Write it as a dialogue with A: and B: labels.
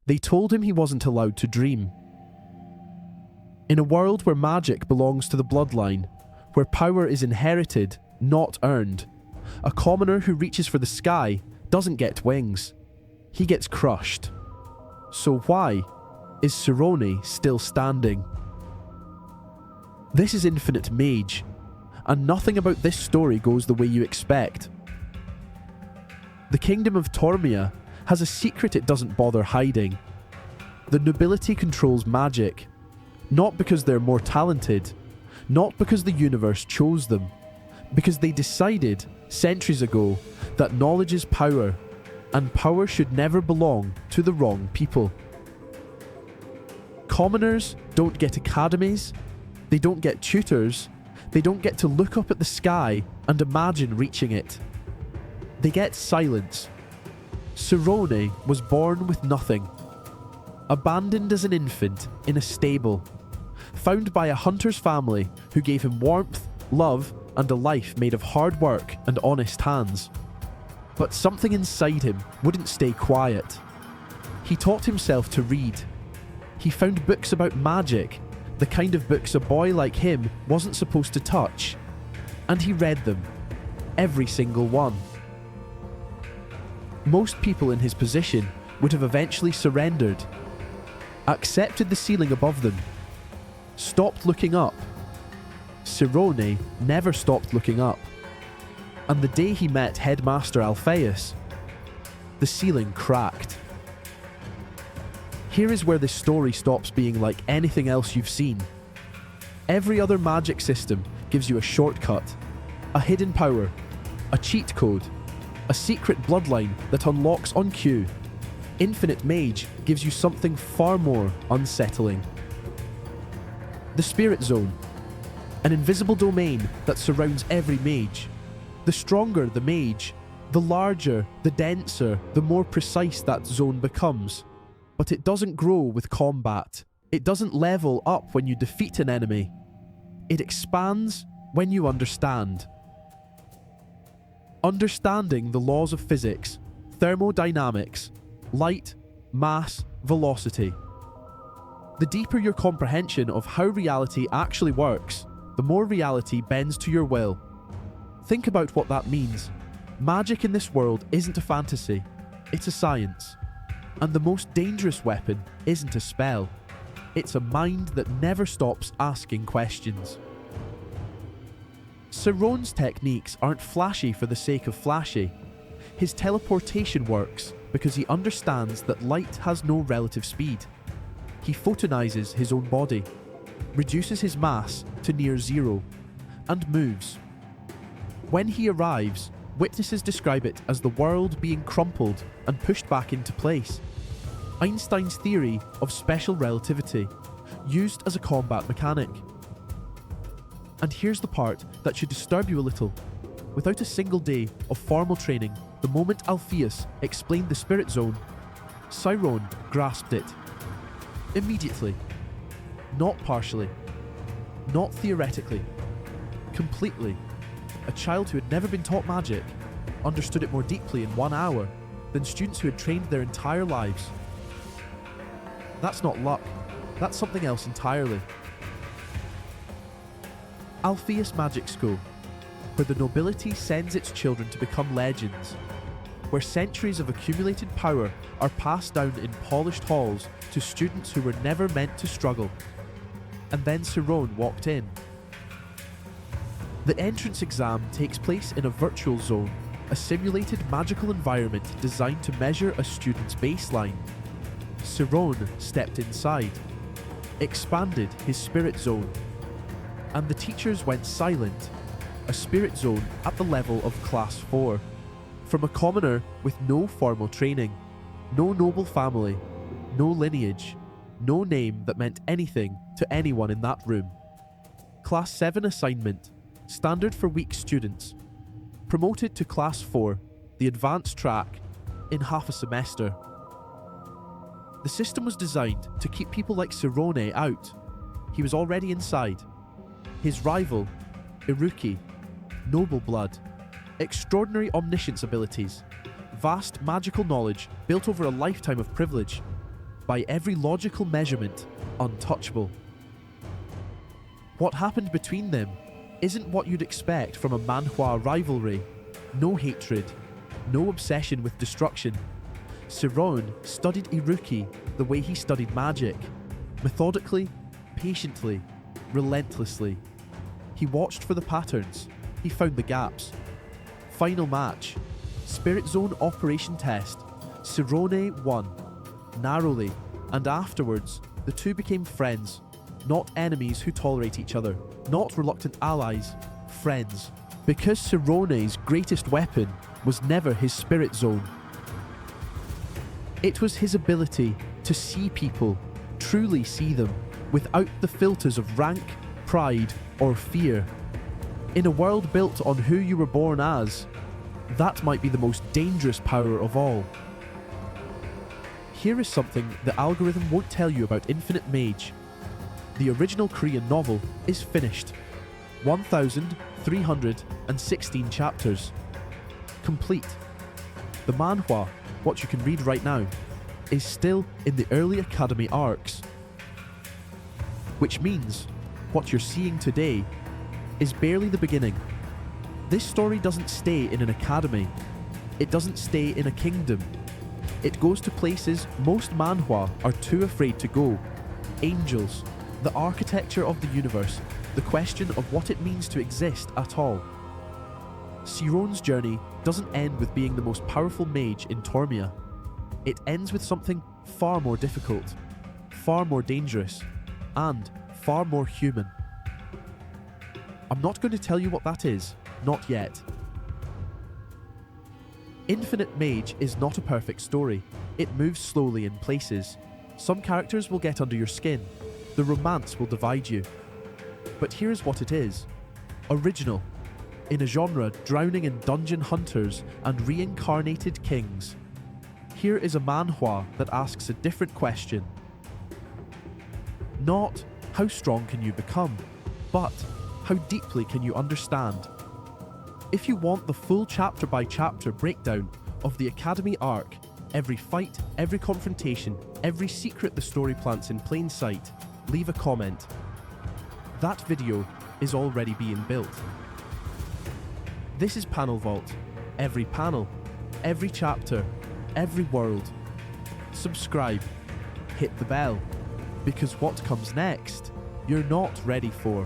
A: They told him he wasn't allowed to dream. In a world where magic belongs to the bloodline, where power is inherited, not earned, a commoner who reaches for the sky doesn't get wings. He gets crushed. So why is Sirone still standing? This is Infinite Mage, and nothing about this story goes the way you expect. The kingdom of Tormia has a secret it doesn't bother hiding. The nobility controls magic, not because they're more talented, not because the universe chose them, because they decided centuries ago that knowledge is power, and power should never belong to the wrong people. Commoners don't get academies, they don't get tutors, they don't get to look up at the sky and imagine reaching it. They get silence. Sirone was born with nothing. Abandoned as an infant in a stable. Found by a hunter's family who gave him warmth, love, and a life made of hard work and honest hands. But something inside him wouldn't stay quiet. He taught himself to read. He found books about magic, the kind of books a boy like him wasn't supposed to touch. And he read them. Every single one. Most people in his position would have eventually surrendered, accepted the ceiling above them, stopped looking up. Sirone never stopped looking up. And the day he met Headmaster Alpheas, the ceiling cracked. Here is where this story stops being like anything else you've seen. Every other magic system gives you a shortcut, a hidden power, a cheat code, a secret bloodline that unlocks on cue. Infinite Mage gives you something far more unsettling. The Spirit Zone, an invisible domain that surrounds every mage. The stronger the mage, the larger, the denser, the more precise that zone becomes. But it doesn't grow with combat. It doesn't level up when you defeat an enemy. It expands when you understand. Understanding the laws of physics, thermodynamics, light, mass, velocity. The deeper your comprehension of how reality actually works, the more reality bends to your will. Think about what that means. Magic in this world isn't a fantasy, it's a science. And the most dangerous weapon isn't a spell. It's a mind that never stops asking questions. Sirone's techniques aren't flashy for the sake of flashy. His teleportation works because he understands that light has no relative speed. He photonizes his own body, reduces his mass to near zero, and moves. When he arrives, witnesses describe it as the world being crumpled and pushed back into place. Einstein's theory of special relativity, used as a combat mechanic. And here's the part that should disturb you a little. Without a single day of formal training, the moment Alpheas explained the Spirit Zone, Sirone grasped it. Immediately. Not partially. Not theoretically. Completely. A child who had never been taught magic understood it more deeply in 1 hour than students who had trained their entire lives. That's not luck. That's something else entirely. Alpheas Magic School, where the nobility sends its children to become legends, where centuries of accumulated power are passed down in polished halls to students who were never meant to struggle. And then Sirone walked in. The entrance exam takes place in a virtual zone, a simulated magical environment designed to measure a student's baseline. Sirone stepped inside, expanded his spirit zone, and the teachers went silent, a spirit zone at the level of Class 4, from a commoner with no formal training, no noble family, no lineage, no name that meant anything to anyone in that room. Class 7 assignment, standard for weak students, promoted to Class 4, the advanced track, in half a semester. The system was designed to keep people like Sirone out. He was already inside. His rival, Iruki, noble blood, extraordinary omniscience abilities, vast magical knowledge built over a lifetime of privilege. by every logical measurement, untouchable. What happened between them isn't what you'd expect from a Manhwa rivalry. No hatred, no obsession with destruction. Sirone studied Iruki the way he studied magic. Methodically, patiently, relentlessly. He watched for the patterns. He found the gaps. Final match. Spirit Zone Operation Test. Sirone won. Narrowly. And afterwards, the two became friends. Not enemies who tolerate each other. Not reluctant allies. Friends. Because Sirone's greatest weapon was never his spirit zone. It was his ability to see people, truly see them, without the filters of rank, pride, or fear. In a world built on who you were born as, that might be the most dangerous power of all. Here is something the algorithm won't tell you about Infinite Mage. The original Korean novel is finished. 1,316 chapters. Complete. The manhwa, what you can read right now, is still in the early Academy arcs. Which means, what you're seeing today is barely the beginning. This story doesn't stay in an academy. It doesn't stay in a kingdom. It goes to places most manhwa are too afraid to go. Angels, the architecture of the universe, the question of what it means to exist at all. Sirone's journey doesn't end with being the most powerful mage in Tormia. It ends with something far more difficult, far more dangerous, and far more human. I'm not going to tell you what that is, not yet. Infinite Mage is not a perfect story. It moves slowly in places. Some characters will get under your skin. The romance will divide you. But here's what it is. Original. In a genre drowning in dungeon hunters and reincarnated kings. Here is a manhwa that asks a different question. Not, how strong can you become? But, how deeply can you understand? If you want the full chapter-by-chapter breakdown of the Academy arc, every fight, every confrontation, every secret the story plants in plain sight, leave a comment. That video is already being built. This is Panel Vault. Every panel, every chapter, every world. Subscribe, hit the bell, because what comes next, you're not ready for.